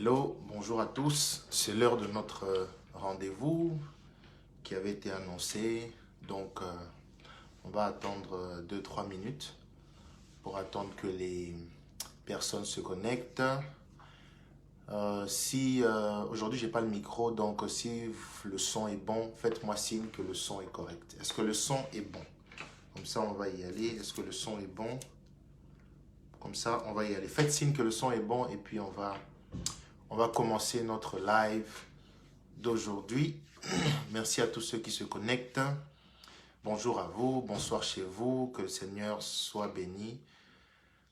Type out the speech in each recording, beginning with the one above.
Hello, bonjour à tous. C'est l'heure de notre rendez-vous qui avait été annoncé. Donc, on va attendre 2-3 minutes pour attendre que les personnes se connectent. Si aujourd'hui, j'ai pas le micro, donc si le son est bon, faites-moi signe que le son est correct. Est-ce que le son est bon? Comme ça, on va y aller. Est-ce que le son est bon? Comme ça, on va y aller. Faites signe que le son est bon et puis on va commencer notre live d'aujourd'hui. Merci à tous ceux qui se connectent. Bonjour à vous, bonsoir chez vous, que le Seigneur soit béni.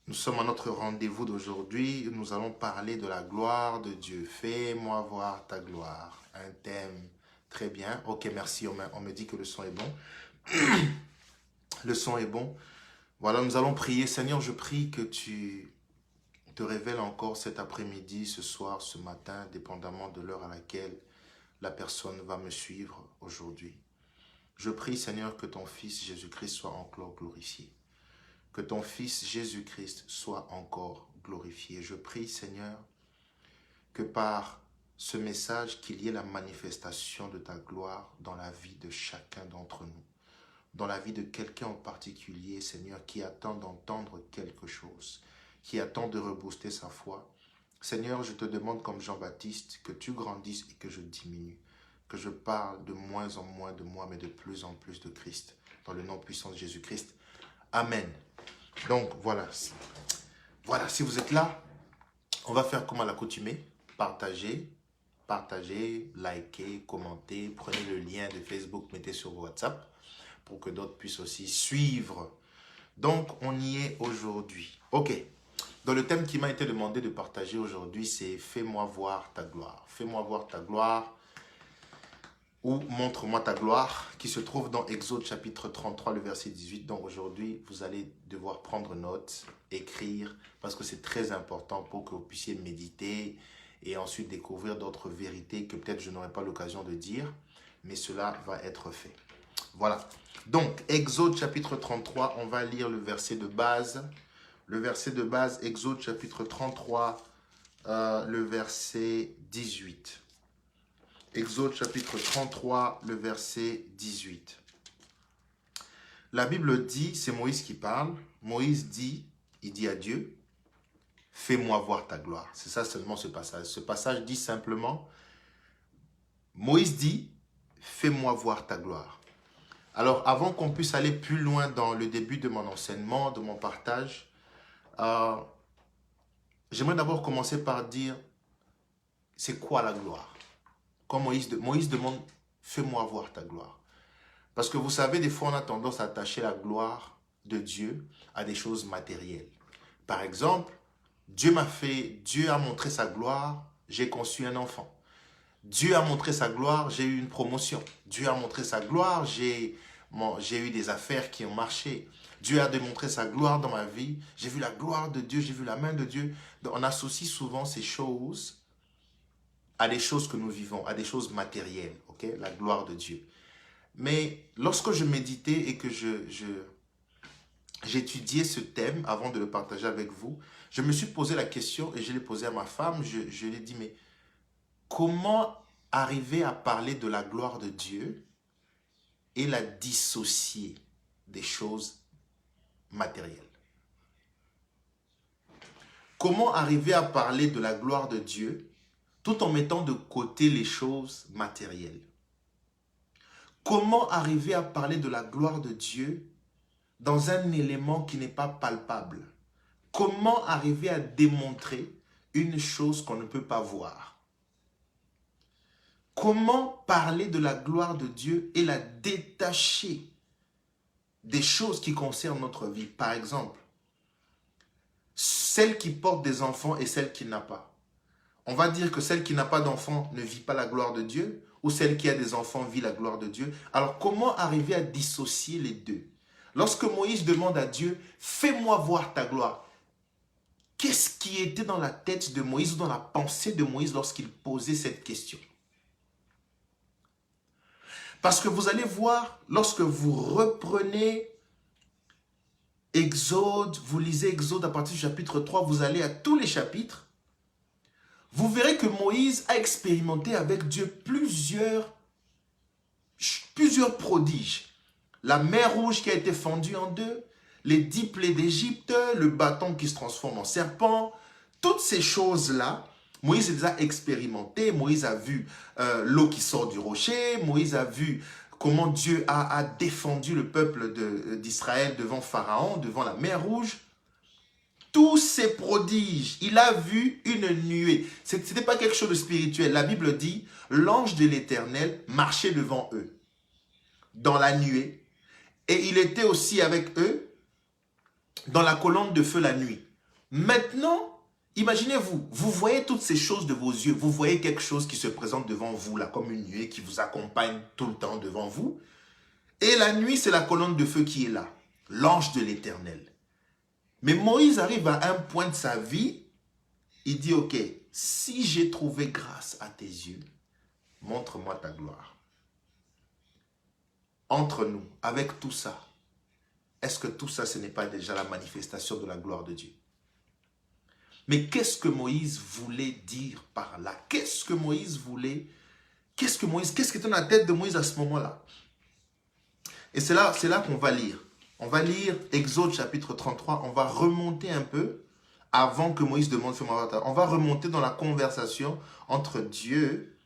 Nous sommes à notre rendez-vous d'aujourd'hui. Nous allons parler de la gloire de Dieu. Fais-moi voir ta gloire. Un thème très bien. Ok, merci. On me dit que le son est bon. Le son est bon. Voilà, nous allons prier. Seigneur, je prie que tu te révèles encore cet après-midi, ce soir, ce matin, dépendamment de l'heure à laquelle la personne va me suivre aujourd'hui. Je prie, Seigneur, que ton Fils Jésus-Christ soit encore glorifié. Que ton Fils Jésus-Christ soit encore glorifié. Je prie, Seigneur, que par ce message, qu'il y ait la manifestation de ta gloire dans la vie de chacun d'entre nous. Dans la vie de quelqu'un en particulier, Seigneur, qui attend d'entendre quelque chose, qui attend de rebooster sa foi. Seigneur, je te demande comme Jean-Baptiste que tu grandisses et que je diminue. Que je parle de moins en moins de moi, mais de plus en plus de Christ. Dans le nom puissant de Jésus-Christ. Amen. Donc, voilà. Voilà, si vous êtes là, on va faire comme à l'accoutumée. Partagez, likez, commentez. Prenez le lien de Facebook, mettez sur WhatsApp pour que d'autres puissent aussi suivre. Donc, on y est aujourd'hui. Ok. Dans le thème qui m'a été demandé de partager aujourd'hui, c'est « Fais-moi voir ta gloire ». « Fais-moi voir ta gloire » ou « Montre-moi ta gloire » qui se trouve dans Exode chapitre 33, le verset 18. Donc aujourd'hui, vous allez devoir prendre note, écrire, parce que c'est très important pour que vous puissiez méditer et ensuite découvrir d'autres vérités que peut-être je n'aurai pas l'occasion de dire, mais cela va être fait. Voilà. Donc, Exode chapitre 33, on va lire le verset de base. Le verset de base, Exode chapitre 33, le verset 18. Exode chapitre 33, le verset 18. La Bible dit, c'est Moïse qui parle. Moïse dit, il dit à Dieu, « Fais-moi voir ta gloire ». C'est ça seulement ce passage. Ce passage dit simplement, Moïse dit, « Fais-moi voir ta gloire ». Alors, avant qu'on puisse aller plus loin dans le début de mon enseignement, de mon partage, j'aimerais d'abord commencer par dire, c'est quoi la gloire? Quand Moïse demande, fais-moi voir ta gloire. Parce que vous savez, des fois, on a tendance à attacher la gloire de Dieu à des choses matérielles. Par exemple, Dieu a montré sa gloire, j'ai conçu un enfant. Dieu a montré sa gloire, j'ai eu une promotion. Dieu a montré sa gloire, j'ai eu des affaires qui ont marché. Dieu a démontré sa gloire dans ma vie. J'ai vu la gloire de Dieu, j'ai vu la main de Dieu. Donc, on associe souvent ces choses à des choses que nous vivons, à des choses matérielles, ok? La gloire de Dieu. Mais lorsque je méditais et que j'étudiais ce thème avant de le partager avec vous, je me suis posé la question et je l'ai posée à ma femme. Je lui ai dit, mais comment arriver à parler de la gloire de Dieu et la dissocier des choses matérielles? Comment arriver à parler de la gloire de Dieu tout en mettant de côté les choses matérielles? Comment arriver à parler de la gloire de Dieu dans un élément qui n'est pas palpable? Comment arriver à démontrer une chose qu'on ne peut pas voir? Comment parler de la gloire de Dieu et la détacher des choses qui concernent notre vie? Par exemple, celle qui porte des enfants et celle qui n'a pas. On va dire que celle qui n'a pas d'enfants ne vit pas la gloire de Dieu, ou celle qui a des enfants vit la gloire de Dieu. Alors comment arriver à dissocier les deux? Lorsque Moïse demande à Dieu, fais-moi voir ta gloire, qu'est-ce qui était dans la tête de Moïse ou dans la pensée de Moïse lorsqu'il posait cette question? Parce que vous allez voir, lorsque vous reprenez Exode, vous lisez Exode à partir du chapitre 3, vous allez à tous les chapitres, vous verrez que Moïse a expérimenté avec Dieu plusieurs prodiges. La mer Rouge qui a été fendue en deux, les 10 plaies d'Égypte, le bâton qui se transforme en serpent, toutes ces choses-là, Moïse les a expérimentées. Moïse a vu l'eau qui sort du rocher, Moïse a vu comment Dieu a défendu le peuple d'Israël devant Pharaon, devant la mer Rouge. Tous ces prodiges, il a vu une nuée. Ce n'était pas quelque chose de spirituel. La Bible dit, l'ange de l'Éternel marchait devant eux, dans la nuée. Et il était aussi avec eux, dans la colonne de feu la nuit. Maintenant, imaginez-vous, vous voyez toutes ces choses de vos yeux. Vous voyez quelque chose qui se présente devant vous, là, comme une nuée qui vous accompagne tout le temps devant vous. Et la nuit, c'est la colonne de feu qui est là, l'ange de l'Éternel. Mais Moïse arrive à un point de sa vie, il dit, ok, si j'ai trouvé grâce à tes yeux, montre-moi ta gloire. Entre nous, avec tout ça, est-ce que tout ça, ce n'est pas déjà la manifestation de la gloire de Dieu? Mais qu'est-ce que Moïse voulait dire par là? Qu'est-ce que Moïse voulait? Qu'est-ce qui était dans la tête de Moïse à ce moment-là? Et c'est là qu'on va lire. On va lire Exode chapitre 33. On va remonter un peu avant que Moïse demande fais-moi voir. On va remonter dans la conversation entre Dieu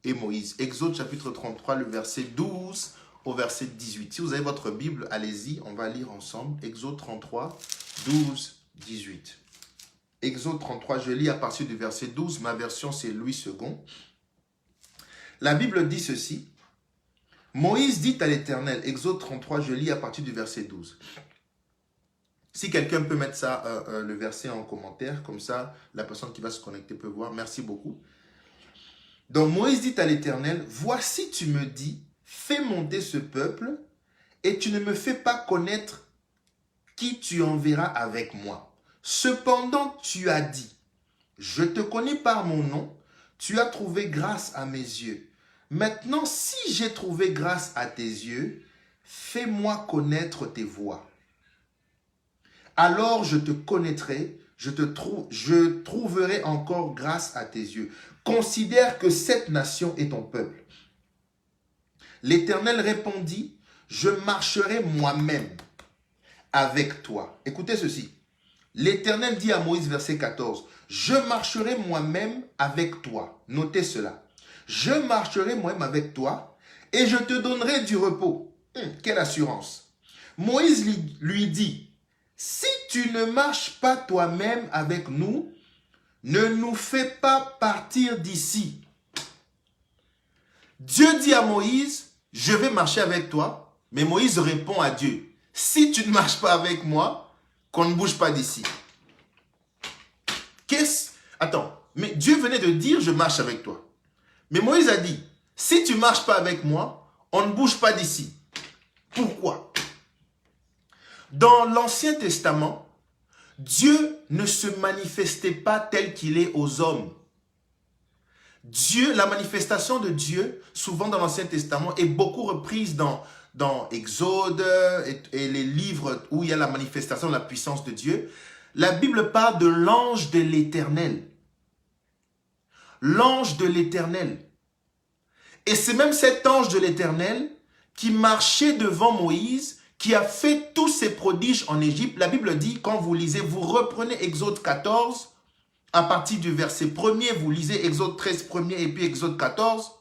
et Moïse. Exode chapitre 33, le verset 12 au verset 18. Si vous avez votre Bible, allez-y, on va lire ensemble. Exode 33, 12, 18. Exode 33, je lis à partir du verset 12. Ma version, c'est Louis II. La Bible dit ceci. Moïse dit à l'Éternel, Exode 33, je lis à partir du verset 12. Si quelqu'un peut mettre ça, le verset en commentaire, comme ça, la personne qui va se connecter peut voir. Merci beaucoup. Donc Moïse dit à l'Éternel, voici tu me dis, fais monter ce peuple et tu ne me fais pas connaître qui tu enverras avec moi. Cependant, tu as dit, je te connais par mon nom, tu as trouvé grâce à mes yeux. Maintenant, si j'ai trouvé grâce à tes yeux, fais-moi connaître tes voies. Alors je te connaîtrai, je trouverai encore grâce à tes yeux. Considère que cette nation est ton peuple. L'Éternel répondit, je marcherai moi-même avec toi. Écoutez ceci. L'Éternel dit à Moïse, verset 14, je marcherai moi-même avec toi. Notez cela. Je marcherai moi-même avec toi et je te donnerai du repos. Quelle assurance. Moïse lui dit, si tu ne marches pas toi-même avec nous, ne nous fais pas partir d'ici. Dieu dit à Moïse, je vais marcher avec toi, mais Moïse répond à Dieu, si tu ne marches pas avec moi, qu'on ne bouge pas d'ici. Attends, mais Dieu venait de dire, je marche avec toi. Mais Moïse a dit, si tu ne marches pas avec moi, on ne bouge pas d'ici. Pourquoi? Dans l'Ancien Testament, Dieu ne se manifestait pas tel qu'il est aux hommes. La manifestation de Dieu, souvent dans l'Ancien Testament, est beaucoup reprise dans Exode et les livres où il y a la manifestation de la puissance de Dieu. La Bible parle de l'ange de l'Éternel. L'ange de l'Éternel. Et c'est même cet ange de l'Éternel qui marchait devant Moïse, qui a fait tous ces prodiges en Égypte. La Bible dit, quand vous lisez, vous reprenez Exode 14, à partir du verset 1er, vous lisez Exode 13 1er et puis Exode 14.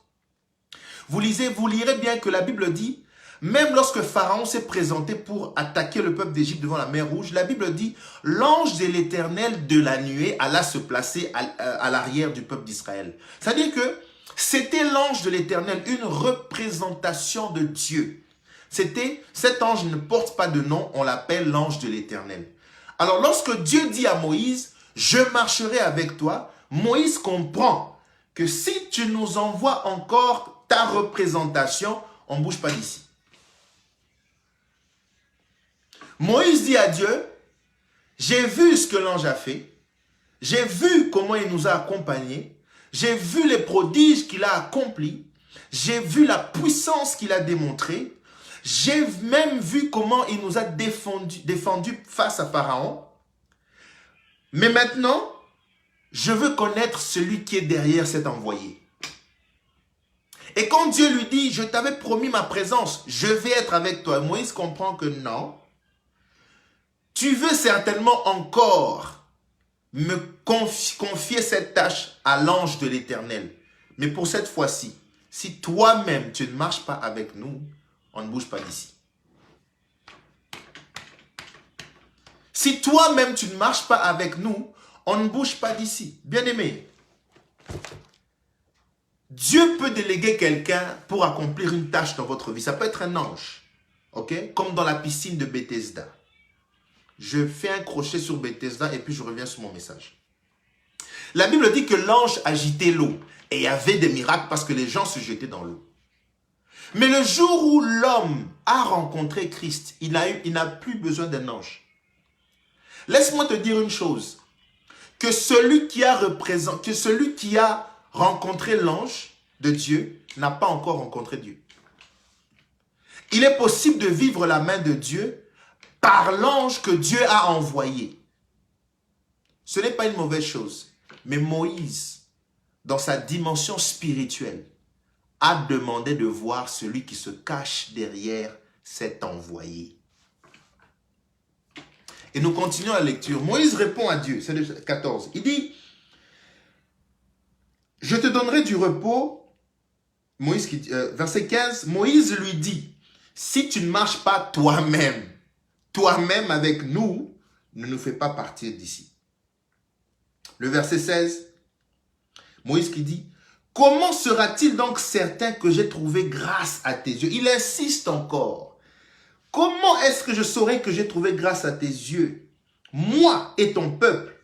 Vous lirez bien que la Bible dit, même lorsque Pharaon s'est présenté pour attaquer le peuple d'Égypte devant la mer Rouge, la Bible dit, l'ange de l'Éternel de la nuée alla se placer à l'arrière du peuple d'Israël. C'est-à-dire que c'était l'ange de l'Éternel, une représentation de Dieu. Cet ange ne porte pas de nom, on l'appelle l'ange de l'Éternel. Alors lorsque Dieu dit à Moïse, je marcherai avec toi, Moïse comprend que si tu nous envoies encore ta représentation, on ne bouge pas d'ici. Moïse dit à Dieu, j'ai vu ce que l'ange a fait, j'ai vu comment il nous a accompagnés, j'ai vu les prodiges qu'il a accomplis, j'ai vu la puissance qu'il a démontrée, j'ai même vu comment il nous a défendu face à Pharaon. Mais maintenant, je veux connaître celui qui est derrière cet envoyé. Et quand Dieu lui dit, je t'avais promis ma présence, je vais être avec toi. Moïse comprend que non. Tu veux certainement encore me confier cette tâche à l'ange de l'Éternel. Mais pour cette fois-ci, si toi-même tu ne marches pas avec nous, on ne bouge pas d'ici. Si toi-même tu ne marches pas avec nous, on ne bouge pas d'ici. Bien-aimé, Dieu peut déléguer quelqu'un pour accomplir une tâche dans votre vie. Ça peut être un ange, ok? Comme dans la piscine de Bethesda. Je fais un crochet sur Bethesda et puis je reviens sur mon message. La Bible dit que l'ange agitait l'eau et il y avait des miracles parce que les gens se jetaient dans l'eau. Mais le jour où l'homme a rencontré Christ, il n'a plus besoin d'un ange. Laisse-moi te dire une chose, que celui qui a rencontré l'ange de Dieu n'a pas encore rencontré Dieu. Il est possible de vivre la main de Dieu par l'ange que Dieu a envoyé. Ce n'est pas une mauvaise chose. Mais Moïse, dans sa dimension spirituelle, a demandé de voir celui qui se cache derrière cet envoyé. Et nous continuons la lecture. Moïse répond à Dieu, c'est le 14. Il dit, je te donnerai du repos. Moïse, verset 15, Moïse lui dit, si tu ne marches pas toi-même avec nous, ne nous fais pas partir d'ici. Le verset 16, Moïse qui dit, comment sera-t-il donc certain que j'ai trouvé grâce à tes yeux? Il insiste encore. Comment est-ce que je saurai que j'ai trouvé grâce à tes yeux? Moi et ton peuple,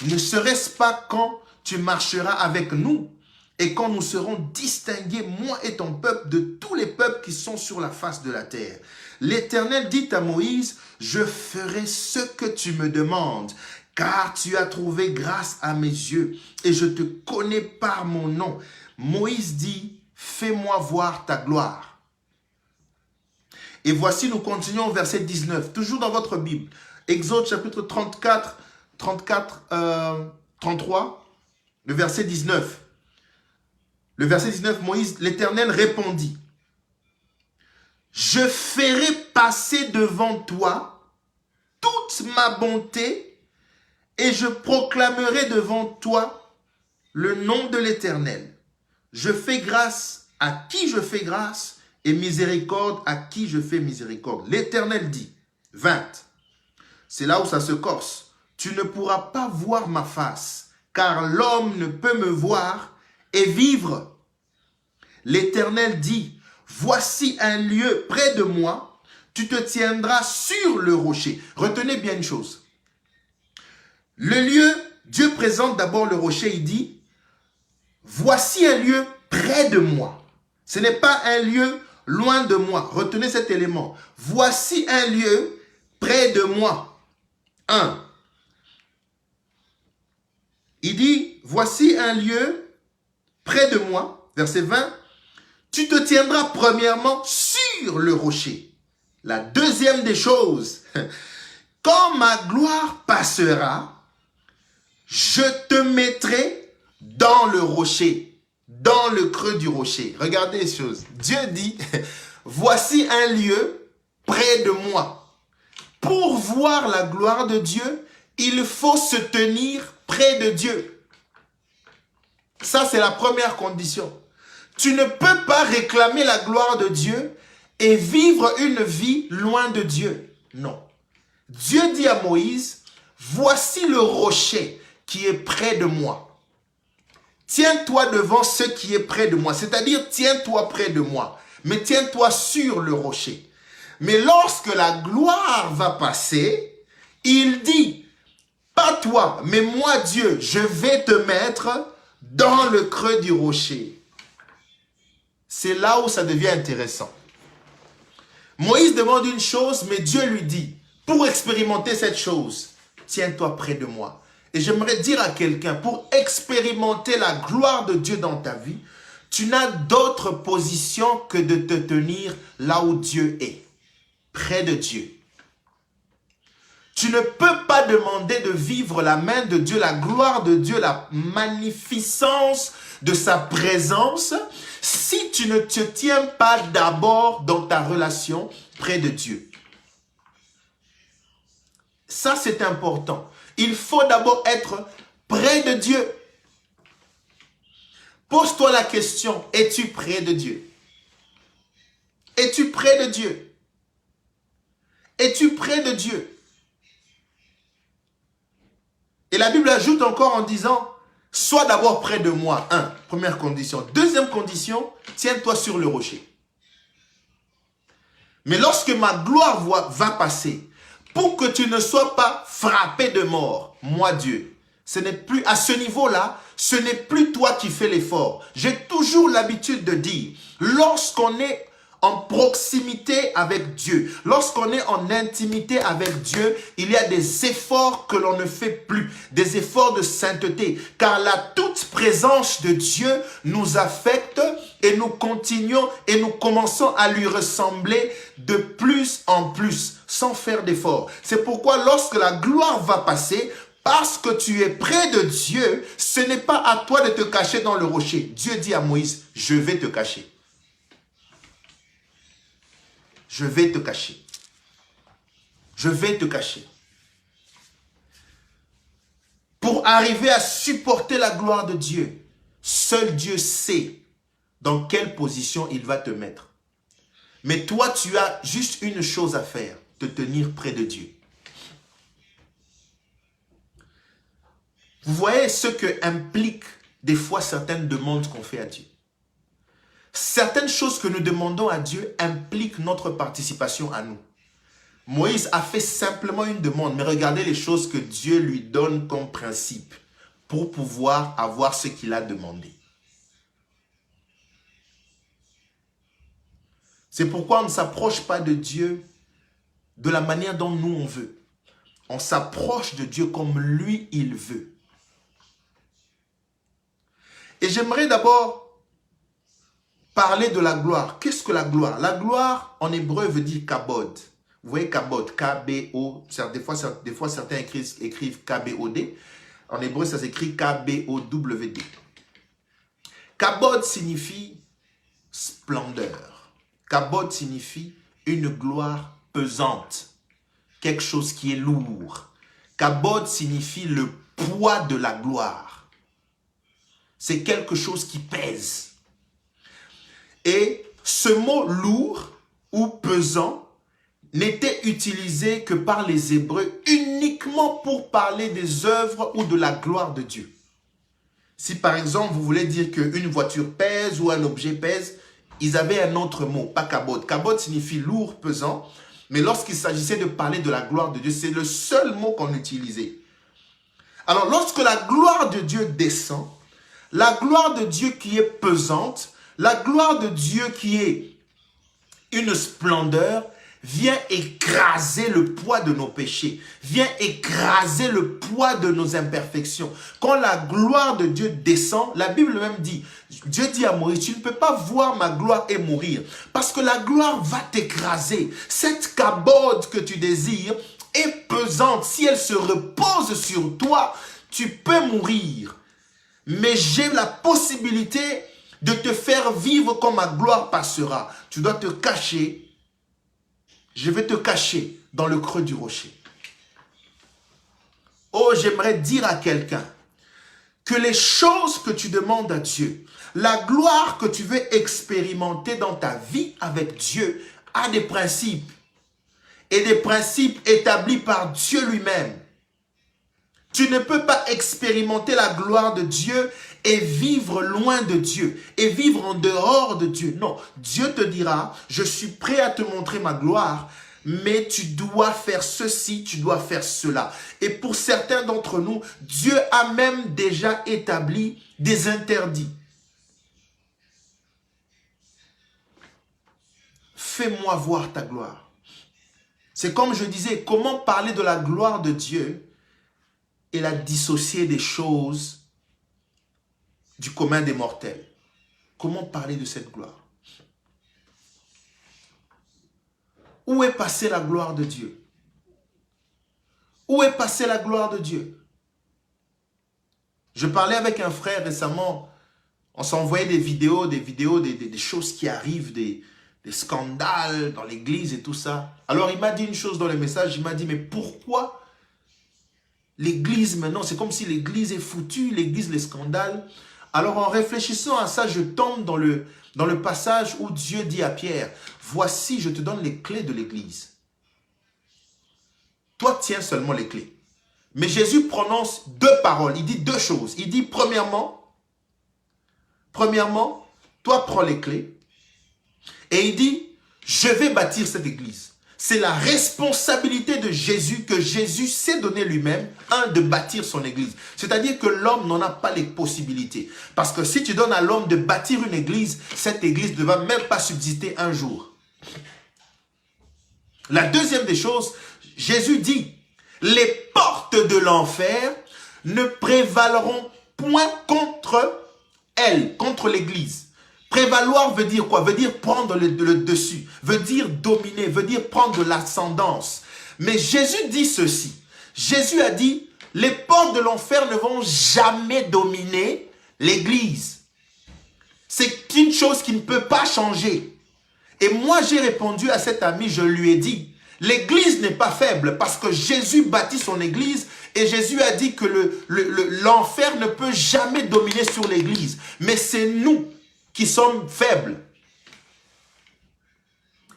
ne serait-ce pas quand tu marcheras avec nous et quand nous serons distingués, moi et ton peuple, de tous les peuples qui sont sur la face de la terre? L'Éternel dit à Moïse, je ferai ce que tu me demandes, car tu as trouvé grâce à mes yeux et je te connais par mon nom. Moïse dit, fais-moi voir ta gloire. Et voici, nous continuons au verset 19, toujours dans votre Bible. Exode chapitre 33, le verset 19. Le verset 19, Moïse, l'Éternel répondit, je ferai passer devant toi toute ma bonté et je proclamerai devant toi le nom de l'Éternel. Je fais grâce à qui je fais grâce et miséricorde à qui je fais miséricorde. L'Éternel dit, 20, c'est là où ça se corse, tu ne pourras pas voir ma face, car l'homme ne peut me voir et vivre. L'Éternel dit, voici un lieu près de moi, tu te tiendras sur le rocher. Retenez bien une chose. Le lieu, Dieu présente d'abord le rocher, il dit, voici un lieu près de moi. Ce n'est pas un lieu loin de moi. Retenez cet élément. Voici un lieu près de moi. 1. Il dit, voici un lieu près de moi. Verset 20. Tu te tiendras premièrement sur le rocher. La deuxième des choses, quand ma gloire passera, je te mettrai dans le rocher, dans le creux du rocher. Regardez les choses. Dieu dit, voici un lieu près de moi. Pour voir la gloire de Dieu, il faut se tenir près de Dieu. Ça, c'est la première condition. Tu ne peux pas réclamer la gloire de Dieu et vivre une vie loin de Dieu. Non. Dieu dit à Moïse, voici le rocher qui est près de moi. Tiens-toi devant ce qui est près de moi. C'est-à-dire, tiens-toi près de moi. Mais tiens-toi sur le rocher. Mais lorsque la gloire va passer, il dit, pas toi, mais moi Dieu, je vais te mettre dans le creux du rocher. C'est là où ça devient intéressant. Moïse demande une chose, mais Dieu lui dit, pour expérimenter cette chose, tiens-toi près de moi. Et j'aimerais dire à quelqu'un, pour expérimenter la gloire de Dieu dans ta vie, tu n'as d'autre position que de te tenir là où Dieu est, près de Dieu. Tu ne peux pas demander de vivre la main de Dieu, la gloire de Dieu, la magnificence de sa présence si tu ne te tiens pas d'abord dans ta relation près de Dieu. Ça, c'est important. Il faut d'abord être près de Dieu. Pose-toi la question, es-tu près de Dieu? Es-tu près de Dieu? Es-tu près de Dieu? Et la Bible ajoute encore en disant, sois d'abord près de moi. Première condition. Deuxième condition, tiens-toi sur le rocher. Mais lorsque ma gloire va passer, pour que tu ne sois pas frappé de mort, moi Dieu, ce n'est plus à ce niveau-là, ce n'est plus toi qui fais l'effort. J'ai toujours l'habitude de dire, lorsqu'on est en proximité avec Dieu, lorsqu'on est en intimité avec Dieu, il y a des efforts que l'on ne fait plus, des efforts de sainteté, car la toute présence de Dieu nous affecte et nous continuons et nous commençons à lui ressembler de plus en plus, sans faire d'efforts. C'est pourquoi lorsque la gloire va passer, parce que tu es près de Dieu, ce n'est pas à toi de te cacher dans le rocher. Dieu dit à Moïse, je vais te cacher. Je vais te cacher. Je vais te cacher. Pour arriver à supporter la gloire de Dieu, seul Dieu sait dans quelle position il va te mettre. Mais toi, tu as juste une chose à faire, te tenir près de Dieu. Vous voyez ce que implique des fois certaines demandes qu'on fait à Dieu. Certaines choses que nous demandons à Dieu impliquent notre participation à nous. Moïse a fait simplement une demande, mais regardez les choses que Dieu lui donne comme principe pour pouvoir avoir ce qu'il a demandé. C'est pourquoi on ne s'approche pas de Dieu de la manière dont nous on veut. On s'approche de Dieu comme lui il veut. Et j'aimerais d'abord parler de la gloire. Qu'est-ce que la gloire? La gloire, en hébreu, veut dire kabod. Vous voyez kabod, K-B-O. Des fois, certains écrivent K-B-O-D. En hébreu, ça s'écrit K-B-O-W-D. Kabod signifie splendeur. Kabod signifie une gloire pesante. Quelque chose qui est lourd. Kabod signifie le poids de la gloire. C'est quelque chose qui pèse. Et ce mot lourd ou pesant n'était utilisé que par les Hébreux uniquement pour parler des œuvres ou de la gloire de Dieu. Si par exemple vous voulez dire qu'une voiture pèse ou un objet pèse, ils avaient un autre mot, pas kabod. Kabod signifie lourd, pesant, mais lorsqu'il s'agissait de parler de la gloire de Dieu, c'est le seul mot qu'on utilisait. Alors lorsque la gloire de Dieu descend, la gloire de Dieu qui est pesante, la gloire de Dieu qui est une splendeur, vient écraser le poids de nos péchés, vient écraser le poids de nos imperfections. Quand la gloire de Dieu descend, la Bible même dit, Dieu dit à Moïse, tu ne peux pas voir ma gloire et mourir, parce que la gloire va t'écraser. Cette kabod que tu désires est pesante. Si elle se repose sur toi, tu peux mourir. Mais j'ai la possibilité de te faire vivre quand ma gloire passera. Tu dois te cacher. Je vais te cacher dans le creux du rocher. Oh, j'aimerais dire à quelqu'un que les choses que tu demandes à Dieu, la gloire que tu veux expérimenter dans ta vie avec Dieu, a des principes. Et des principes établis par Dieu lui-même. Tu ne peux pas expérimenter la gloire de Dieu et vivre loin de Dieu, et vivre en dehors de Dieu. Non, Dieu te dira, je suis prêt à te montrer ma gloire, mais tu dois faire ceci, tu dois faire cela. Et pour certains d'entre nous, Dieu a même déjà établi des interdits. Fais-moi voir ta gloire. C'est comme je disais, comment parler de la gloire de Dieu et la dissocier des choses du commun des mortels. Comment parler de cette gloire? Où est passée la gloire de Dieu? Où est passée la gloire de Dieu? Je parlais avec un frère récemment, on s'envoyait des vidéos, des choses qui arrivent, des scandales dans l'église et tout ça. Alors il m'a dit une chose dans le message, il m'a dit, mais pourquoi l'église maintenant, c'est comme si l'église est foutue, l'église, les scandales. Alors en réfléchissant à ça, je tombe dans le passage où Dieu dit à Pierre, voici, je te donne les clés de l'église. Toi, tiens seulement les clés. Mais Jésus prononce deux paroles, il dit deux choses. Il dit premièrement, toi prends les clés. Et il dit, je vais bâtir cette église. C'est la responsabilité de Jésus que Jésus s'est donné lui-même, de bâtir son église. C'est-à-dire que l'homme n'en a pas les possibilités. Parce que si tu donnes à l'homme de bâtir une église, cette église ne va même pas subsister un jour. La deuxième des choses, Jésus dit, les portes de l'enfer ne prévaleront point contre elle, contre l'église. Prévaloir veut dire quoi? Veut dire prendre le dessus, veut dire dominer, veut dire prendre de l'ascendance. Mais Jésus dit ceci. Jésus a dit, les portes de l'enfer ne vont jamais dominer l'église. C'est une chose qui ne peut pas changer. Et moi, j'ai répondu à cet ami, je lui ai dit, l'église n'est pas faible parce que Jésus bâtit son église et Jésus a dit que l'enfer ne peut jamais dominer sur l'église. Mais c'est nous qui sommes faibles.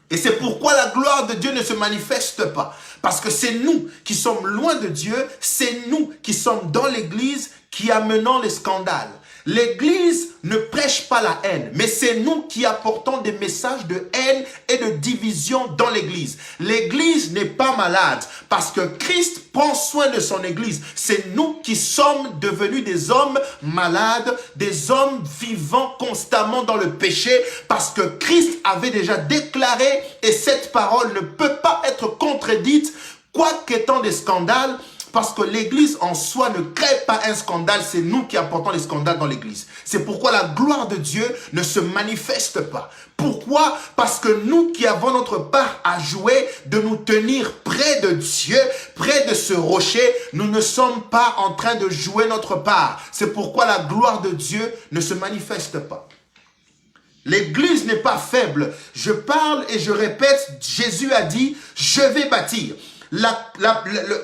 Et c'est pourquoi la gloire de Dieu ne se manifeste pas. Parce que c'est nous qui sommes loin de Dieu, c'est nous qui sommes dans l'église qui amenons les scandales. L'église ne prêche pas la haine, mais c'est nous qui apportons des messages de haine et de division dans l'église. L'église n'est pas malade parce que Christ prend soin de son église. C'est nous qui sommes devenus des hommes malades, des hommes vivant constamment dans le péché parce que Christ avait déjà déclaré et cette parole ne peut pas être contredite, quoiqu'étant des scandales. Parce que l'église en soi ne crée pas un scandale, c'est nous qui apportons les scandales dans l'église. C'est pourquoi la gloire de Dieu ne se manifeste pas. Pourquoi? Parce que nous qui avons notre part à jouer de nous tenir près de Dieu, près de ce rocher, nous ne sommes pas en train de jouer notre part. C'est pourquoi la gloire de Dieu ne se manifeste pas. L'église n'est pas faible. Je parle et je répète, Jésus a dit, je vais bâtir.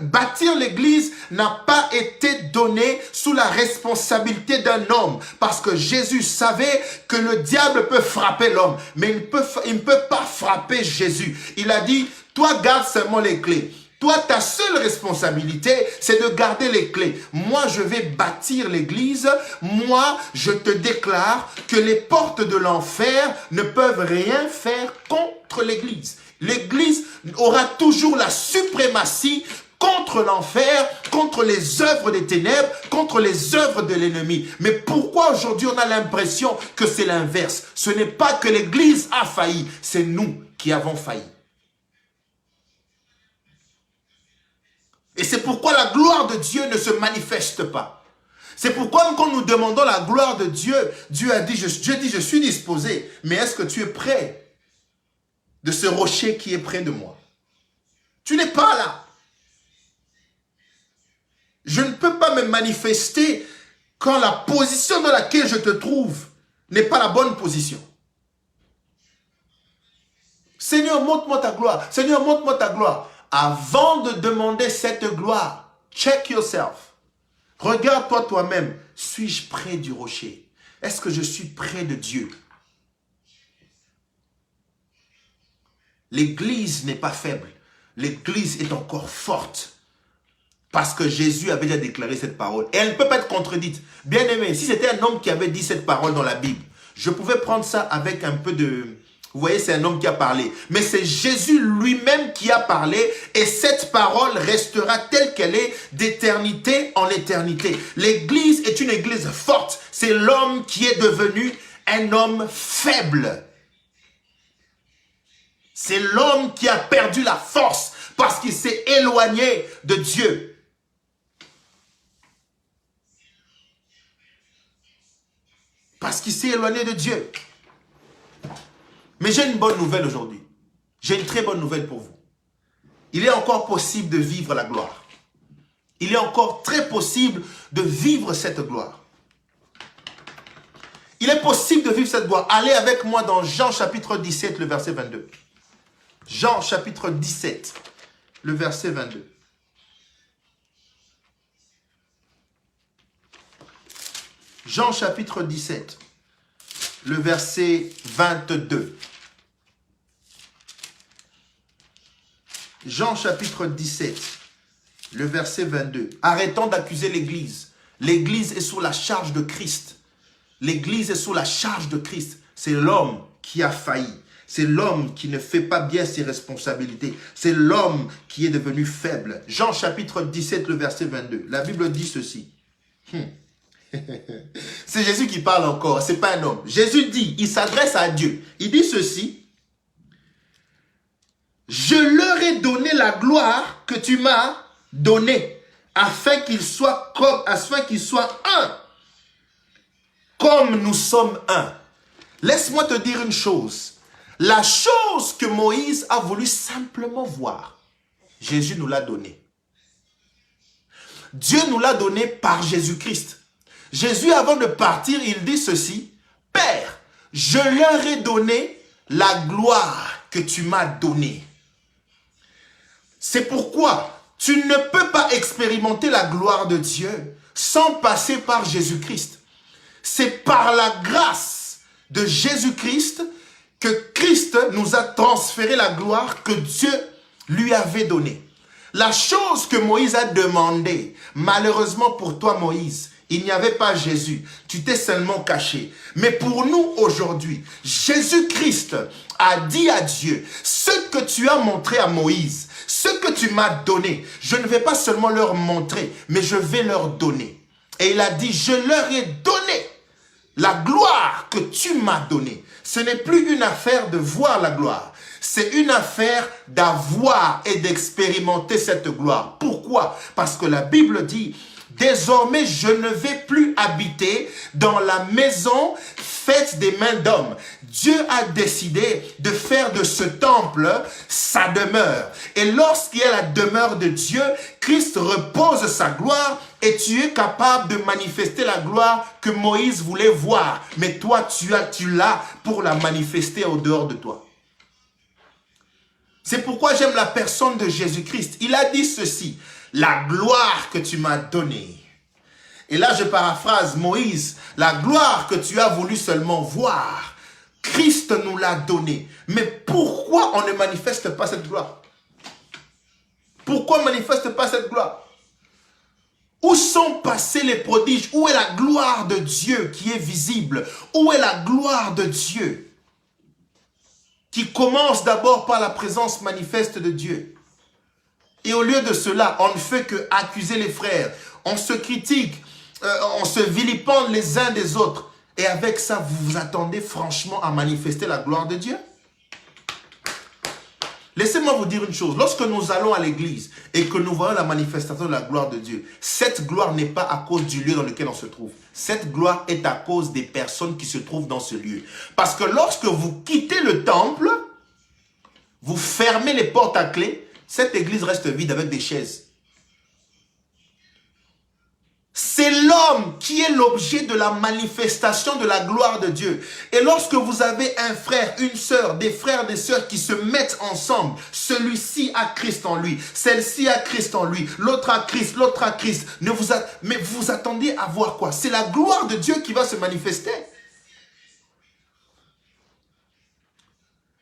Bâtir l'église n'a pas été donné sous la responsabilité d'un homme parce que Jésus savait que le diable peut frapper l'homme mais il ne peut pas frapper Jésus. Il a dit, toi garde seulement les clés. Toi, ta seule responsabilité, c'est de garder les clés. Moi, je vais bâtir l'église. Moi, je te déclare que les portes de l'enfer ne peuvent rien faire contre l'église. L'église aura toujours la suprématie contre l'enfer, contre les œuvres des ténèbres, contre les œuvres de l'ennemi. Mais pourquoi aujourd'hui on a l'impression que c'est l'inverse? Ce n'est pas que l'église a failli, c'est nous qui avons failli. Et c'est pourquoi la gloire de Dieu ne se manifeste pas. C'est pourquoi quand nous demandons la gloire de Dieu, Dieu dit, je suis disposé, mais est-ce que tu es prêt de ce rocher qui est près de moi? Tu n'es pas là. Je ne peux pas me manifester quand la position dans laquelle je te trouve n'est pas la bonne position. Seigneur, montre-moi ta gloire. Seigneur, montre-moi ta gloire. Avant de demander cette gloire, check yourself. Regarde-toi toi-même. Suis-je près du rocher? Est-ce que je suis près de Dieu? L'église n'est pas faible. L'église est encore forte. Parce que Jésus avait déjà déclaré cette parole. Et elle ne peut pas être contredite. Bien aimé, si c'était un homme qui avait dit cette parole dans la Bible, je pouvais prendre ça avec un peu de... Vous voyez, c'est un homme qui a parlé. Mais c'est Jésus lui-même qui a parlé. Et cette parole restera telle qu'elle est d'éternité en éternité. L'église est une église forte. C'est l'homme qui est devenu un homme faible. C'est l'homme qui a perdu la force parce qu'il s'est éloigné de Dieu. Parce qu'il s'est éloigné de Dieu. Mais j'ai une bonne nouvelle aujourd'hui. J'ai une très bonne nouvelle pour vous. Il est encore possible de vivre la gloire. il est encore très possible de vivre cette gloire. Il est possible de vivre cette gloire. Allez avec moi dans Jean chapitre 17, le verset 22. Jean chapitre 17, le verset 22. Jean chapitre 17, le verset 22. Jean chapitre 17, le verset 22. Arrêtons d'accuser l'Église. L'Église est sous la charge de Christ. L'Église est sous la charge de Christ. C'est l'homme qui a failli. C'est l'homme qui ne fait pas bien ses responsabilités. C'est l'homme qui est devenu faible. Jean chapitre 17, le verset 22. La Bible dit ceci. C'est Jésus qui parle encore, c'est pas un homme. Jésus dit, il s'adresse à Dieu. Il dit ceci. Je leur ai donné la gloire que tu m'as donnée, afin qu'ils soient un, comme nous sommes un. Laisse-moi te dire une chose. La chose que Moïse a voulu simplement voir, Jésus nous l'a donnée. Dieu nous l'a donnée par Jésus-Christ. Jésus, avant de partir, il dit ceci. Père, je leur ai donné la gloire que tu m'as donnée. C'est pourquoi tu ne peux pas expérimenter la gloire de Dieu sans passer par Jésus-Christ. C'est par la grâce de Jésus-Christ que Christ nous a transféré la gloire que Dieu lui avait donnée. La chose que Moïse a demandé, malheureusement pour toi Moïse, il n'y avait pas Jésus. Tu t'es seulement caché. Mais pour nous aujourd'hui, Jésus-Christ a dit à Dieu, ce que tu as montré à Moïse, ce que tu m'as donné, je ne vais pas seulement leur montrer, mais je vais leur donner. Et il a dit, je leur ai donné la gloire que tu m'as donnée. Ce n'est plus une affaire de voir la gloire. C'est une affaire d'avoir et d'expérimenter cette gloire. Pourquoi? Parce que la Bible dit, désormais, je ne vais plus habiter dans la maison faite des mains d'hommes. Dieu a décidé de faire de ce temple sa demeure. Et lorsqu'il y a la demeure de Dieu, Christ repose sa gloire et tu es capable de manifester la gloire que Moïse voulait voir. Mais toi, tu l'as pour la manifester au dehors de toi. C'est pourquoi j'aime la personne de Jésus-Christ. Il a dit ceci. La gloire que tu m'as donnée. Et là, je paraphrase Moïse. La gloire que tu as voulu seulement voir, Christ nous l'a donnée. Mais pourquoi on ne manifeste pas cette gloire? Pourquoi on ne manifeste pas cette gloire? Où sont passés les prodiges? Où est la gloire de Dieu qui est visible? Où est la gloire de Dieu? Qui commence d'abord par la présence manifeste de Dieu. Et au lieu de cela, on ne fait que accuser les frères. On se critique, on se vilipende les uns des autres. Et avec ça, vous vous attendez franchement à manifester la gloire de Dieu? Laissez-moi vous dire une chose. Lorsque nous allons à l'église et que nous voyons la manifestation de la gloire de Dieu, cette gloire n'est pas à cause du lieu dans lequel on se trouve. Cette gloire est à cause des personnes qui se trouvent dans ce lieu. Parce que lorsque vous quittez le temple, vous fermez les portes à clé, cette église reste vide avec des chaises. C'est l'homme qui est l'objet de la manifestation de la gloire de Dieu. Et lorsque vous avez un frère, une sœur, des frères, des sœurs qui se mettent ensemble, celui-ci a Christ en lui, celle-ci a Christ en lui, l'autre a Christ, l'autre a Christ. Mais vous attendez à voir quoi? C'est la gloire de Dieu qui va se manifester.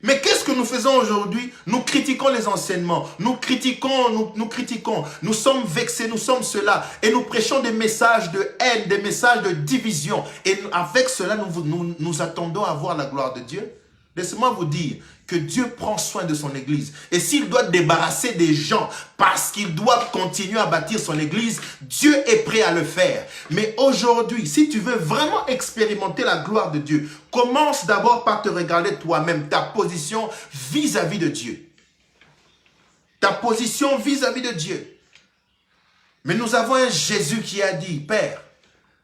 Mais qu'est-ce que nous faisons aujourd'hui? Nous critiquons les enseignements, nous critiquons, nous sommes vexés, nous sommes cela. Et nous prêchons des messages de haine, des messages de division. Et avec cela, nous attendons à voir la gloire de Dieu. Laissez-moi vous dire que Dieu prend soin de son église. Et s'il doit débarrasser des gens parce qu'il doit continuer à bâtir son église, Dieu est prêt à le faire. Mais aujourd'hui, si tu veux vraiment expérimenter la gloire de Dieu, commence d'abord par te regarder toi-même, ta position vis-à-vis de Dieu. Ta position vis-à-vis de Dieu. Mais nous avons un Jésus qui a dit, Père,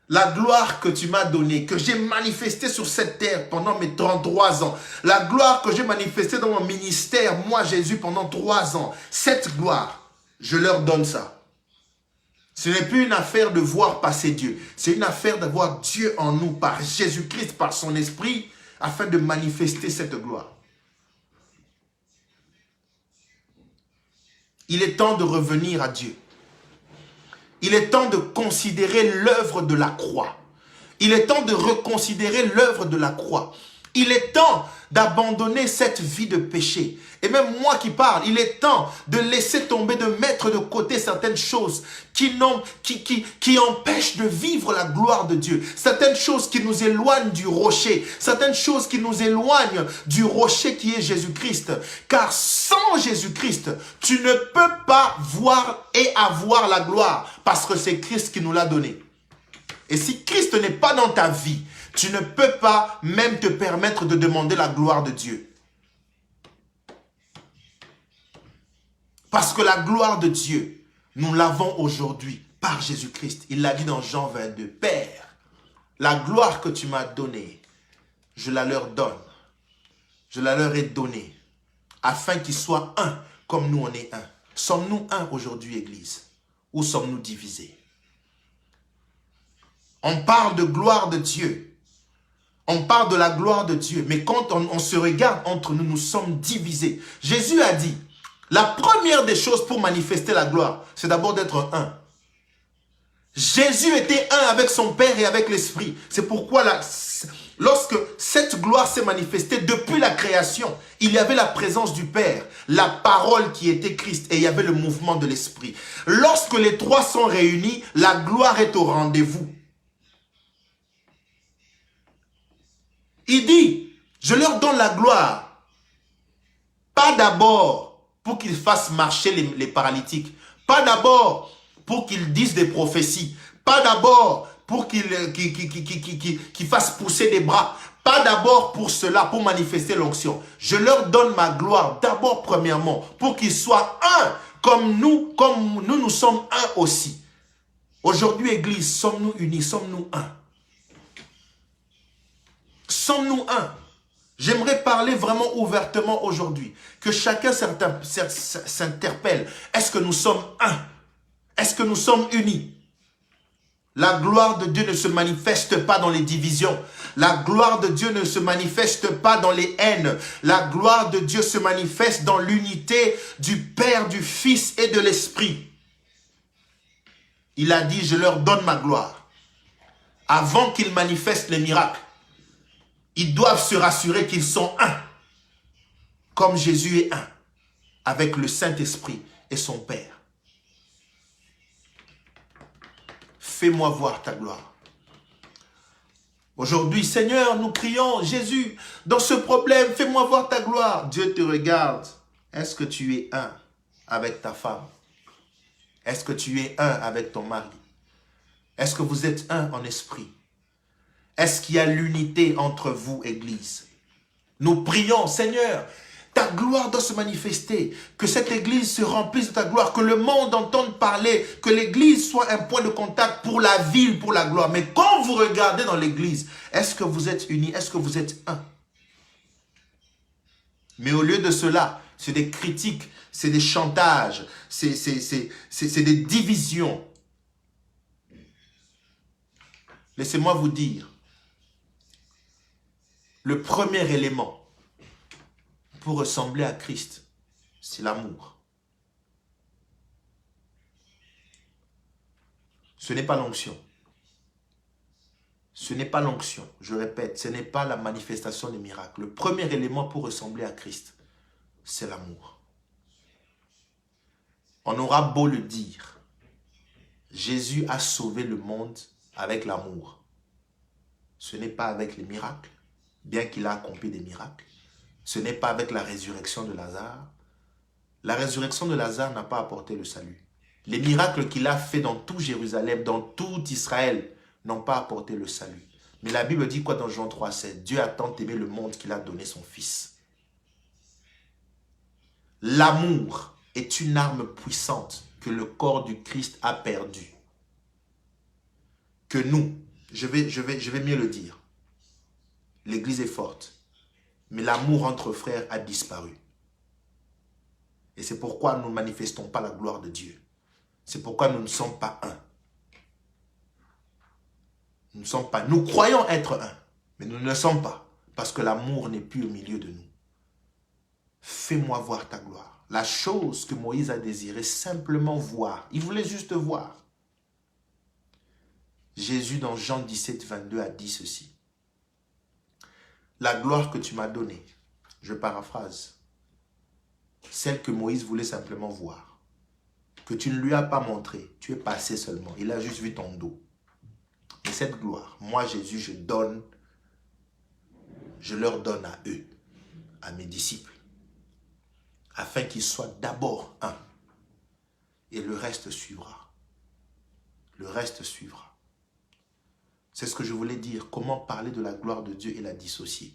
la gloire que tu m'as donnée, que j'ai manifestée sur cette terre pendant mes 33 ans, la gloire que j'ai manifestée dans mon ministère, moi Jésus, pendant 3 ans, cette gloire, je leur donne ça. Ce n'est plus une affaire de voir passer Dieu. C'est une affaire d'avoir Dieu en nous par Jésus-Christ, par son esprit, afin de manifester cette gloire. Il est temps de revenir à Dieu. Il est temps de considérer l'œuvre de la croix. Il est temps de reconsidérer l'œuvre de la croix. Il est temps d'abandonner cette vie de péché. Et même moi qui parle, il est temps de laisser tomber, de mettre de côté certaines choses qui empêchent de vivre la gloire de Dieu. Certaines choses qui nous éloignent du rocher. Certaines choses qui nous éloignent du rocher qui est Jésus-Christ. Car sans Jésus-Christ, tu ne peux pas voir et avoir la gloire. Parce que c'est Christ qui nous l'a donné. Et si Christ n'est pas dans ta vie, tu ne peux pas même te permettre de demander la gloire de Dieu. Parce que la gloire de Dieu, nous l'avons aujourd'hui par Jésus-Christ. Il l'a dit dans Jean 22. Père, la gloire que tu m'as donnée, je la leur donne. Je la leur ai donnée. Afin qu'ils soient un comme nous on est un. Sommes-nous un aujourd'hui, Église? Ou sommes-nous divisés? On parle de gloire de Dieu. On parle de la gloire de Dieu. Mais quand on se regarde entre nous, nous sommes divisés. Jésus a dit, la première des choses pour manifester la gloire, c'est d'abord d'être un. Jésus était un avec son Père et avec l'Esprit. C'est pourquoi lorsque cette gloire s'est manifestée depuis la création, il y avait la présence du Père, la parole qui était Christ et il y avait le mouvement de l'Esprit. Lorsque les trois sont réunis, la gloire est au rendez-vous. Il dit, je leur donne la gloire, pas d'abord pour qu'ils fassent marcher les paralytiques, pas d'abord pour qu'ils disent des prophéties, pas d'abord pour qu'ils fassent pousser des bras, pas d'abord pour cela, pour manifester l'onction. Je leur donne ma gloire d'abord premièrement pour qu'ils soient un comme nous sommes un aussi. Aujourd'hui, Église, sommes-nous unis, sommes-nous un? Sommes-nous un? J'aimerais parler vraiment ouvertement aujourd'hui. Que chacun s'interpelle. Est-ce que nous sommes un? Est-ce que nous sommes unis? La gloire de Dieu ne se manifeste pas dans les divisions. La gloire de Dieu ne se manifeste pas dans les haines. La gloire de Dieu se manifeste dans l'unité du Père, du Fils et de l'Esprit. Il a dit, je leur donne ma gloire. Avant qu'ils manifestent les miracles, ils doivent se rassurer qu'ils sont un, comme Jésus est un, avec le Saint-Esprit et son Père. Fais-moi voir ta gloire. Aujourd'hui, Seigneur, nous prions, Jésus, dans ce problème, fais-moi voir ta gloire. Dieu te regarde. Est-ce que tu es un avec ta femme? Est-ce que tu es un avec ton mari? Est-ce que vous êtes un en esprit? Est-ce qu'il y a l'unité entre vous, Église? Nous prions, Seigneur, ta gloire doit se manifester, que cette Église se remplisse de ta gloire, que le monde entende parler, que l'Église soit un point de contact pour la ville, pour la gloire. Mais quand vous regardez dans l'Église, est-ce que vous êtes unis? Est-ce que vous êtes un? Mais au lieu de cela, c'est des critiques, c'est des chantages, c'est des divisions. Laissez-moi vous dire, le premier élément pour ressembler à Christ, c'est l'amour. Ce n'est pas l'onction. Ce n'est pas l'onction. Je répète, ce n'est pas la manifestation des miracles. Le premier élément pour ressembler à Christ, c'est l'amour. On aura beau le dire, Jésus a sauvé le monde avec l'amour. Ce n'est pas avec les miracles, bien qu'il a accompli des miracles. Ce n'est pas avec la résurrection de Lazare. La résurrection de Lazare n'a pas apporté le salut. Les miracles qu'il a fait dans tout Jérusalem, dans tout Israël, n'ont pas apporté le salut. Mais la Bible dit quoi dans Jean 3,7? Dieu a tant aimé le monde qu'il a donné son Fils. L'amour est une arme puissante que le corps du Christ a perdue. Que nous, je vais mieux le dire, l'Église est forte, mais l'amour entre frères a disparu. Et c'est pourquoi nous ne manifestons pas la gloire de Dieu. C'est pourquoi nous ne sommes pas un. Nous ne sommes pas. Nous croyons être un, mais nous ne le sommes pas, parce que l'amour n'est plus au milieu de nous. Fais-moi voir ta gloire. La chose que Moïse a désiré, simplement voir. Il voulait juste voir. Jésus, dans Jean 17, 22, a dit ceci. La gloire que tu m'as donnée, je paraphrase, celle que Moïse voulait simplement voir, que tu ne lui as pas montré, tu es passé seulement, il a juste vu ton dos. Et cette gloire, moi Jésus, je leur donne à eux, à mes disciples, afin qu'ils soient d'abord un, et le reste suivra. Le reste suivra. C'est ce que je voulais dire, comment parler de la gloire de Dieu et la dissocier.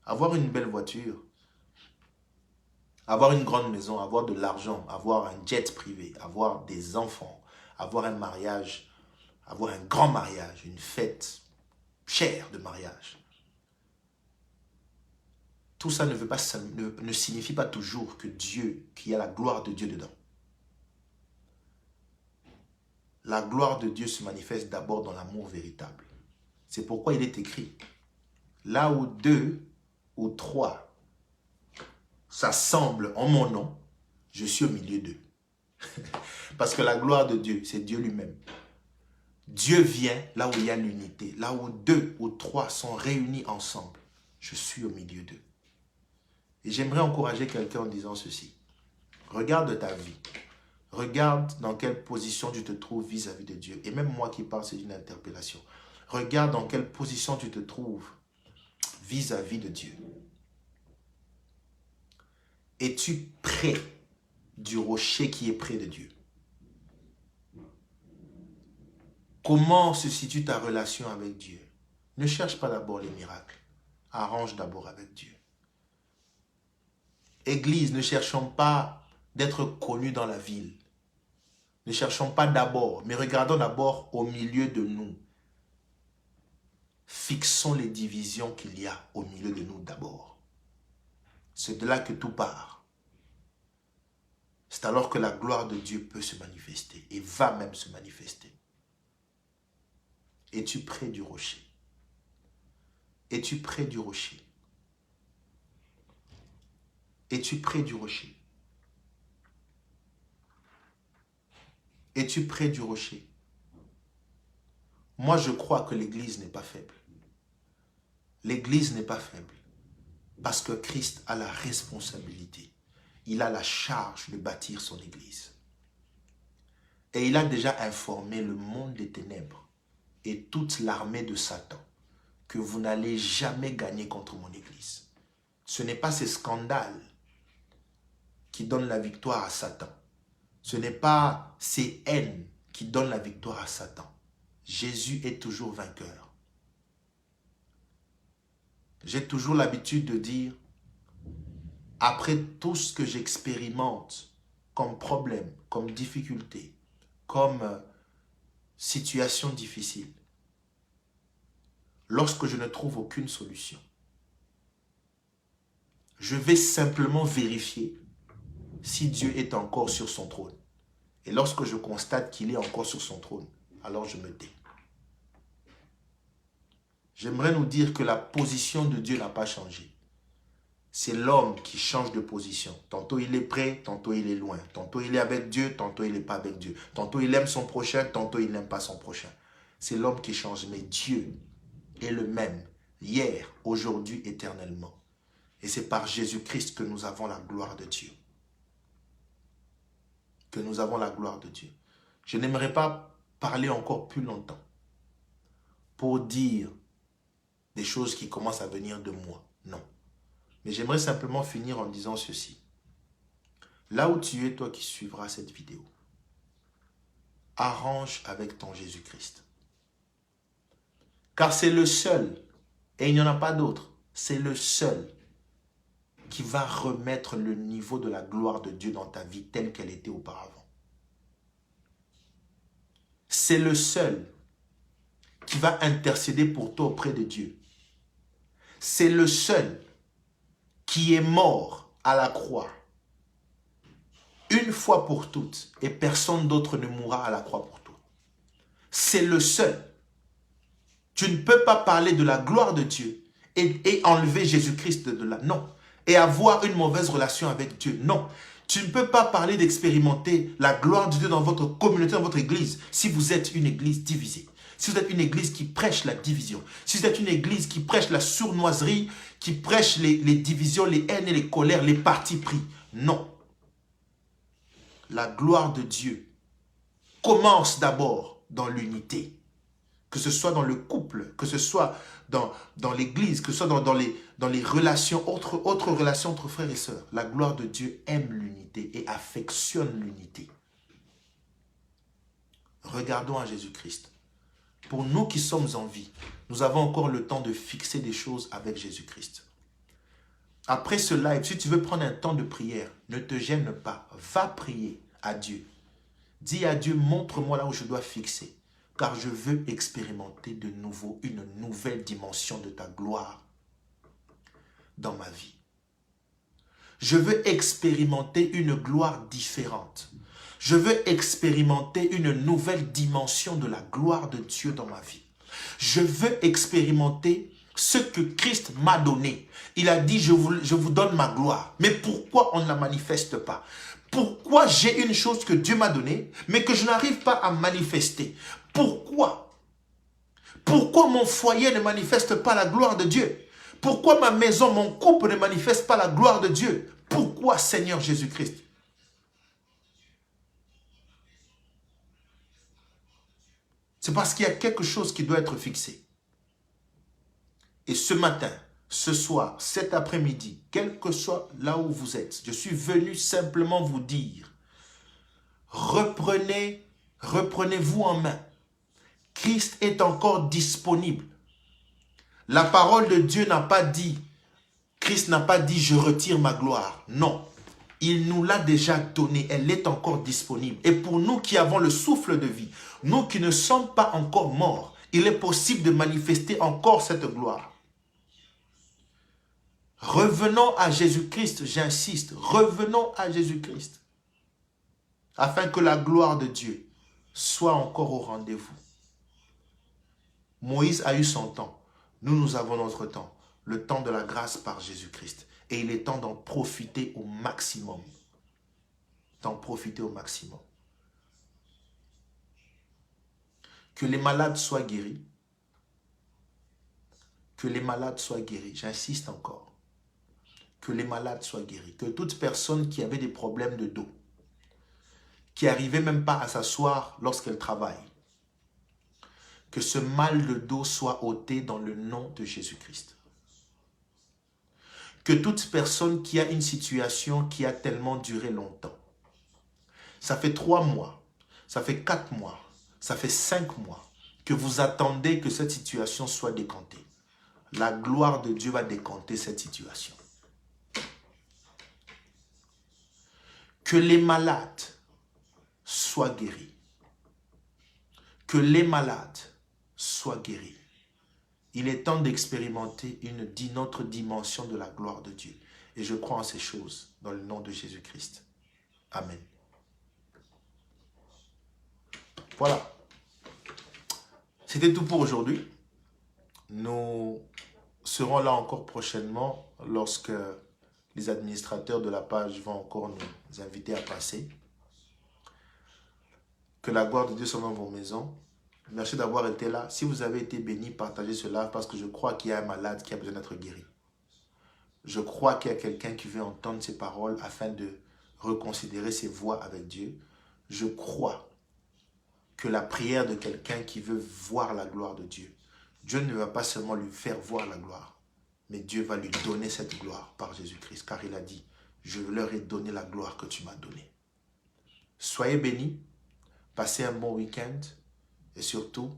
Avoir une belle voiture, avoir une grande maison, avoir de l'argent, avoir un jet privé, avoir des enfants, avoir un mariage, avoir un grand mariage, une fête chère de mariage. Tout ça ne signifie pas toujours que Dieu, qu'il y a la gloire de Dieu dedans. La gloire de Dieu se manifeste d'abord dans l'amour véritable. C'est pourquoi il est écrit, là où 2 ou 3 s'assemblent en mon nom, je suis au milieu d'eux. Parce que la gloire de Dieu, c'est Dieu lui-même. Dieu vient là où il y a l'unité, là où 2 ou 3 sont réunis ensemble. Je suis au milieu d'eux. Et j'aimerais encourager quelqu'un en disant ceci. Regarde ta vie. Regarde dans quelle position tu te trouves vis-à-vis de Dieu. Et même moi qui parle, c'est une interpellation. Regarde dans quelle position tu te trouves vis-à-vis de Dieu. Es-tu près du rocher qui est près de Dieu? Comment se situe ta relation avec Dieu? Ne cherche pas d'abord les miracles. Arrange d'abord avec Dieu. Église, ne cherchons pas d'être connus dans la ville. Ne cherchons pas d'abord, mais regardons d'abord au milieu de nous. Fixons les divisions qu'il y a au milieu de nous d'abord. C'est de là que tout part. C'est alors que la gloire de Dieu peut se manifester et va même se manifester. Es-tu près du rocher? Es-tu près du rocher? Es-tu près du rocher? Es-tu près du rocher? Moi, je crois que l'Église n'est pas faible. L'Église n'est pas faible parce que Christ a la responsabilité. Il a la charge de bâtir son Église. Et il a déjà informé le monde des ténèbres et toute l'armée de Satan que vous n'allez jamais gagner contre mon Église. Ce n'est pas ces scandales qui donnent la victoire à Satan. Ce n'est pas ces haines qui donnent la victoire à Satan. Jésus est toujours vainqueur. J'ai toujours l'habitude de dire, après tout ce que j'expérimente comme problème, comme difficulté, comme situation difficile, lorsque je ne trouve aucune solution, je vais simplement vérifier si Dieu est encore sur son trône. Et lorsque je constate qu'il est encore sur son trône, alors je me tais. J'aimerais nous dire que la position de Dieu n'a pas changé. C'est l'homme qui change de position. Tantôt il est près, tantôt il est loin. Tantôt il est avec Dieu, tantôt il n'est pas avec Dieu. Tantôt il aime son prochain, tantôt il n'aime pas son prochain. C'est l'homme qui change. Mais Dieu est le même, hier, aujourd'hui, éternellement. Et c'est par Jésus-Christ que nous avons la gloire de Dieu. Que nous avons la gloire de Dieu. Je n'aimerais pas parler encore plus longtemps pour dire des choses qui commencent à venir de moi. Non. Mais j'aimerais simplement finir en disant ceci. Là où tu es, toi qui suivras cette vidéo, arrange avec ton Jésus-Christ. Car c'est le seul, et il n'y en a pas d'autre, c'est le seul qui va remettre le niveau de la gloire de Dieu dans ta vie telle qu'elle était auparavant. C'est le seul qui va intercéder pour toi auprès de Dieu. C'est le seul qui est mort à la croix une fois pour toutes et personne d'autre ne mourra à la croix pour toi. C'est le seul. Tu ne peux pas parler de la gloire de Dieu et enlever Jésus-Christ de là. Non. Et avoir une mauvaise relation avec Dieu. Non. Tu ne peux pas parler d'expérimenter la gloire de Dieu dans votre communauté, dans votre église, si vous êtes une église divisée. Si vous êtes une église qui prêche la division. Si vous êtes une église qui prêche la sournoiserie, qui prêche les divisions, les haines et les colères, les partis pris. Non. La gloire de Dieu commence d'abord dans l'unité. Que ce soit dans le couple, que ce soit dans l'église, que ce soit dans les relations, autres relations entre frères et sœurs. La gloire de Dieu aime l'unité et affectionne l'unité. Regardons à Jésus-Christ. Pour nous qui sommes en vie, nous avons encore le temps de fixer des choses avec Jésus-Christ. Après ce live, si tu veux prendre un temps de prière, ne te gêne pas. Va prier à Dieu. Dis à Dieu, montre-moi là où je dois fixer. Car je veux expérimenter de nouveau une nouvelle dimension de ta gloire dans ma vie. Je veux expérimenter une gloire différente. Je veux expérimenter une nouvelle dimension de la gloire de Dieu dans ma vie. Je veux expérimenter ce que Christ m'a donné. Il a dit, je vous donne ma gloire. Mais pourquoi on ne la manifeste pas? Pourquoi j'ai une chose que Dieu m'a donnée, mais que je n'arrive pas à manifester? Pourquoi? Pourquoi mon foyer ne manifeste pas la gloire de Dieu? Pourquoi ma maison, mon couple ne manifeste pas la gloire de Dieu? Pourquoi, Seigneur Jésus-Christ? C'est parce qu'il y a quelque chose qui doit être fixé. Et ce matin, ce soir, cet après-midi, quel que soit là où vous êtes, je suis venu simplement vous dire, reprenez-vous en main. Christ est encore disponible. La parole de Dieu n'a pas dit, Christ n'a pas dit, je retire ma gloire. Non, il nous l'a déjà donnée, elle est encore disponible. Et pour nous qui avons le souffle de vie, nous qui ne sommes pas encore morts, il est possible de manifester encore cette gloire. Revenons à Jésus-Christ, j'insiste, revenons à Jésus-Christ, afin que la gloire de Dieu soit encore au rendez-vous. Moïse a eu son temps, nous avons notre temps, le temps de la grâce par Jésus-Christ. Et il est temps d'en profiter au maximum. D'en profiter au maximum. Que les malades soient guéris. Que les malades soient guéris, j'insiste encore. Que les malades soient guéris. Que toute personne qui avait des problèmes de dos, qui n'arrivait même pas à s'asseoir lorsqu'elle travaille, que ce mal de dos soit ôté dans le nom de Jésus-Christ. Que toute personne qui a une situation qui a tellement duré longtemps, ça fait 3 mois, ça fait 4 mois, ça fait 5 mois, que vous attendez que cette situation soit décantée. La gloire de Dieu va décanter cette situation. Que les malades soient guéris. Que les malades soient guéris. Il est temps d'expérimenter une autre dimension de la gloire de Dieu. Et je crois en ces choses dans le nom de Jésus-Christ. Amen. Voilà. C'était tout pour aujourd'hui. Nous serons là encore prochainement lorsque les administrateurs de la page vont encore nous inviter à passer. Que la gloire de Dieu soit dans vos maisons. Merci d'avoir été là. Si vous avez été béni, partagez cela parce que je crois qu'il y a un malade qui a besoin d'être guéri. Je crois qu'il y a quelqu'un qui veut entendre ces paroles afin de reconsidérer ses voies avec Dieu. Je crois que la prière de quelqu'un qui veut voir la gloire de Dieu, Dieu ne va pas seulement lui faire voir la gloire, mais Dieu va lui donner cette gloire par Jésus-Christ, car il a dit, je leur ai donné la gloire que tu m'as donnée. Soyez bénis, passez un bon week-end. Et surtout,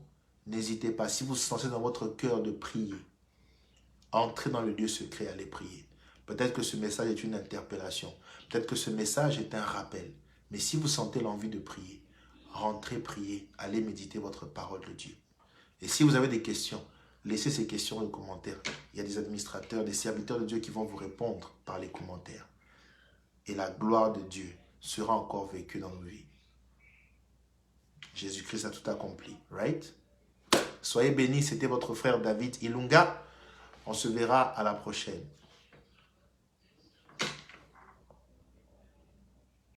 n'hésitez pas, si vous sentez dans votre cœur de prier, entrez dans le lieu secret, allez prier. Peut-être que ce message est une interpellation. Peut-être que ce message est un rappel. Mais si vous sentez l'envie de prier, rentrez prier, allez méditer votre parole de Dieu. Et si vous avez des questions, laissez ces questions dans les commentaires. Il y a des administrateurs, des serviteurs de Dieu qui vont vous répondre par les commentaires. Et la gloire de Dieu sera encore vécue dans nos vies. Jésus-Christ a tout accompli, right? Soyez bénis, c'était votre frère David Ilunga. On se verra à la prochaine.